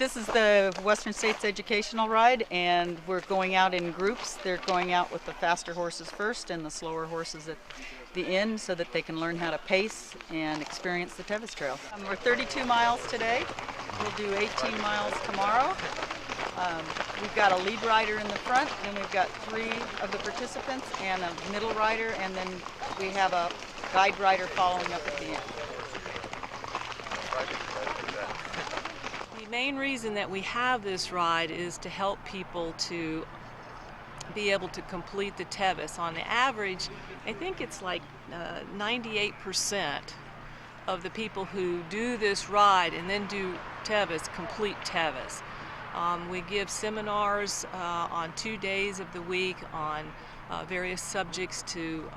This is the Western States Educational Ride, and we're going out in groups. They're going out with the faster horses first and the slower horses at the end so that they can learn how to pace and experience the Tevis Trail. We're 32 miles today. We'll do 18 miles tomorrow. We've got a lead rider in the front, then we've got 3 of the participants and a middle rider, and then we have a guide rider following up at the end. The main reason that we have this ride is to help people to be able to complete the Tevis. On the average, I think it's like 98% of the people who do this ride and then do Tevis complete Tevis. We give seminars on 2 days of the week on various subjects to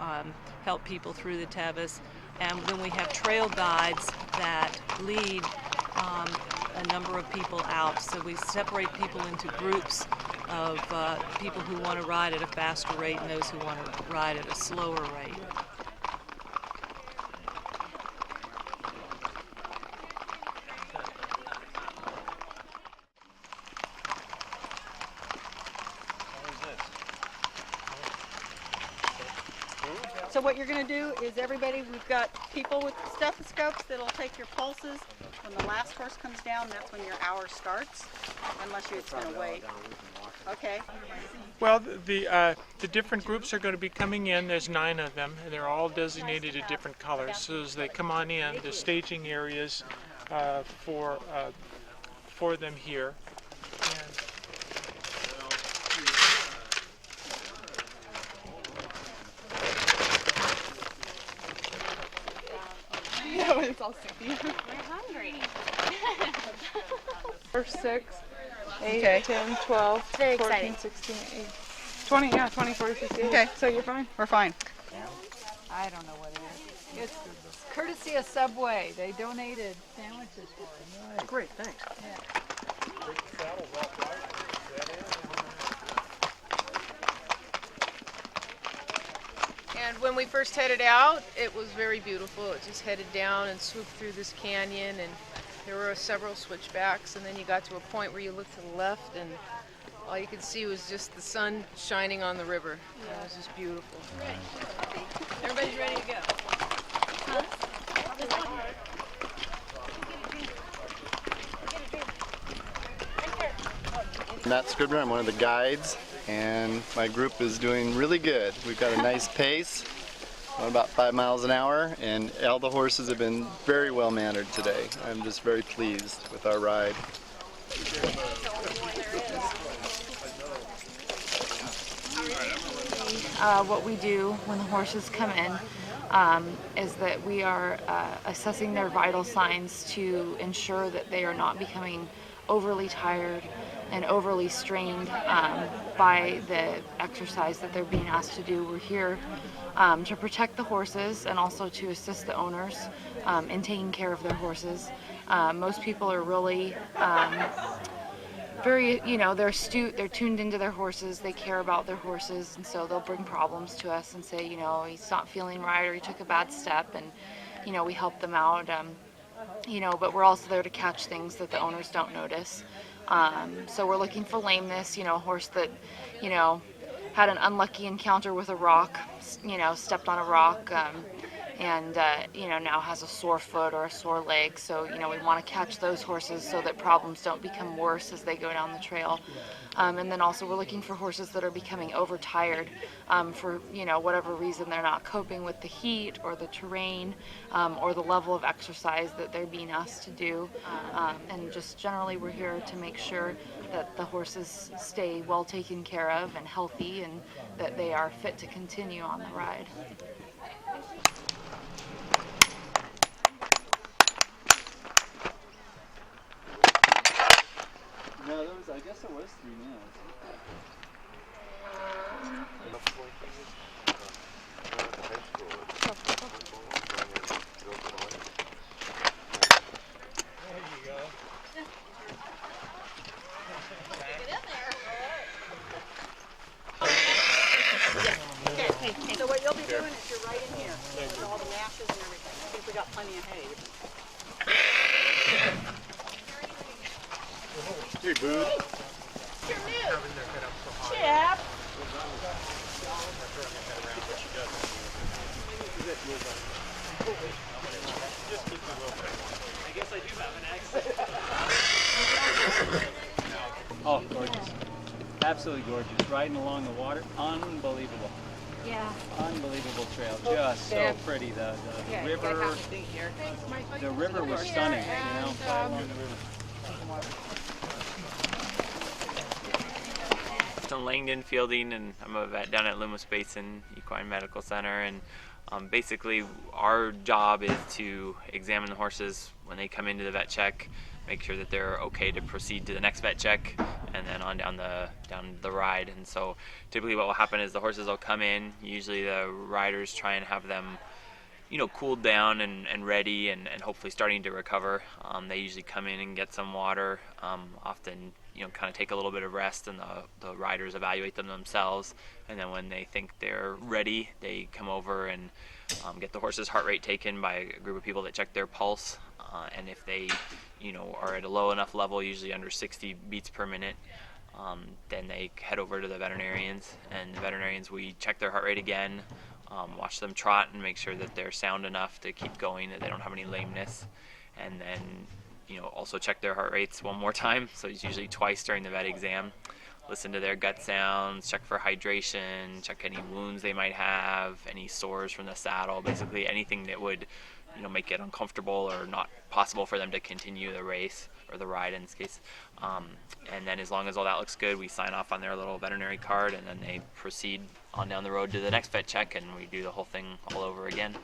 help people through the Tevis, and then we have trail guides that lead a number of people out. So we separate people into groups of people who want to ride at a faster rate and those who want to ride at a slower rate. So what you're going to do is we've got people with stethoscopes that'll take your pulses. When the last horse comes down, that's when your hour starts, unless it's going to wait. Okay. Well, the different groups are going to be coming in. There's 9 of them, and they're all designated in different colors. So as they come on in, the staging areas for them here. It's all soupy. We're hungry. First 6, 8, Okay. 10, 12, Very 14, exciting. 16, 18, 20, yeah, 20, 40, 50. Okay. So you're fine? We're fine. I don't know what it is. It's courtesy of Subway. They donated sandwiches for us. Great, thanks. And when we first headed out, it was very beautiful. It just headed down and swooped through this canyon, and there were several switchbacks, and then you got to a point where you looked to the left and all you could see was just the sun shining on the river. It was just beautiful. Everybody's ready to go. Matt Scribner, I'm one of the guides, and my group is doing really good. We've got a nice pace, about 5 miles an hour, and all the horses have been very well mannered today. I'm just very pleased with our ride. What we do when the horses come in is that we are assessing their vital signs to ensure that they are not becoming overly tired and overly strained by the exercise that they're being asked to do. We're here to protect the horses and also to assist the owners in taking care of their horses. Most people are really very, they're astute, they're tuned into their horses, they care about their horses, and so they'll bring problems to us and say, he's not feeling right or he took a bad step, and, we help them out. But we're also there to catch things that the owners don't notice. So we're looking for lameness, a horse that, had an unlucky encounter with a rock, stepped on a rock, and now has a sore foot or a sore leg. So, we want to catch those horses so that problems don't become worse as they go down the trail. And then also we're looking for horses that are becoming overtired for, whatever reason they're not coping with the heat or the terrain or the level of exercise that they're being asked to do. And just generally we're here to make sure that the horses stay well taken care of and healthy and that they are fit to continue on the ride. No, I guess there was 3 minutes. So what you'll be doing is you're right in here with all the mashes and everything. I think we got plenty of hay. Hey, boo. Chap. I guess I do have an accent. Oh, gorgeous. Absolutely gorgeous. Riding along the water, unbelievable. Yeah. Unbelievable trail. Just so pretty. The river. The river was stunning, you know. I'm Langdon Fielding, and I'm a vet down at Loomis Basin Equine Medical Center. And basically, our job is to examine the horses when they come into the vet check, make sure that they're okay to proceed to the next vet check, and then on down the ride. And so, typically, what will happen is the horses will come in. Usually, the riders try and have them, you know, cooled down and ready, and hopefully starting to recover. They usually come in and get some water. Often, you know, kind of take a little bit of rest, and the riders evaluate them themselves. And then when they think they're ready, they come over and get the horse's heart rate taken by a group of people that check their pulse. And if they, you know, are at a low enough level, usually under 60 beats per minute, then they head over to the veterinarians. And the veterinarians, we check their heart rate again, watch them trot and make sure that they're sound enough to keep going, that they don't have any lameness. And then, you know, also check their heart rates one more time. So it's usually twice during the vet exam. Listen to their gut sounds, check for hydration, check any wounds they might have, any sores from the saddle, basically anything that would, you know, make it uncomfortable or not possible for them to continue the race, or the ride in this case. And then as long as all that looks good, we sign off on their little veterinary card, and then they proceed on down the road to the next vet check, and we do the whole thing all over again.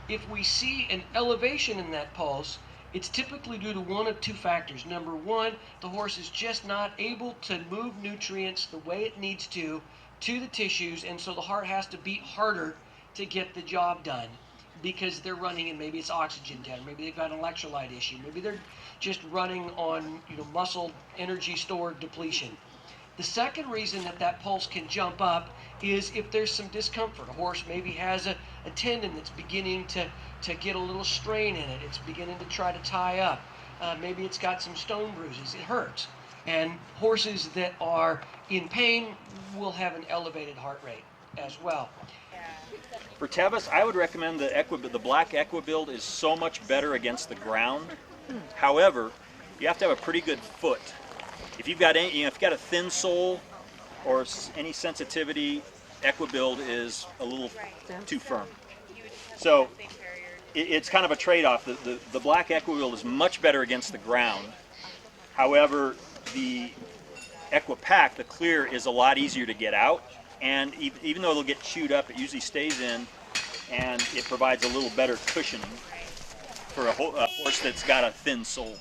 If we see an elevation in that pulse, it's typically due to one of two factors. Number one, the horse is just not able to move nutrients the way it needs to the tissues, and so the heart has to beat harder to get the job done, because they're running, and maybe it's oxygen debt, or maybe they've got an electrolyte issue, maybe they're just running on, you know, muscle energy stored depletion. The second reason that pulse can jump up is if there's some discomfort. A horse maybe has a tendon that's beginning to get a little strain in it. It's beginning to try to tie up. Maybe it's got some stone bruises. It hurts. And horses that are in pain will have an elevated heart rate as well. For Tevis, I would recommend the black Equibuild is so much better against the ground. However, you have to have a pretty good foot. If you've got if you've got a thin sole or any sensitivity, Equibuild is a little too firm. So it's kind of a trade-off. The black Equibuild is much better against the ground. However, the Equipack, the clear, is a lot easier to get out. And even though it'll get chewed up, it usually stays in, and it provides a little better cushioning for a horse that's got a thin sole.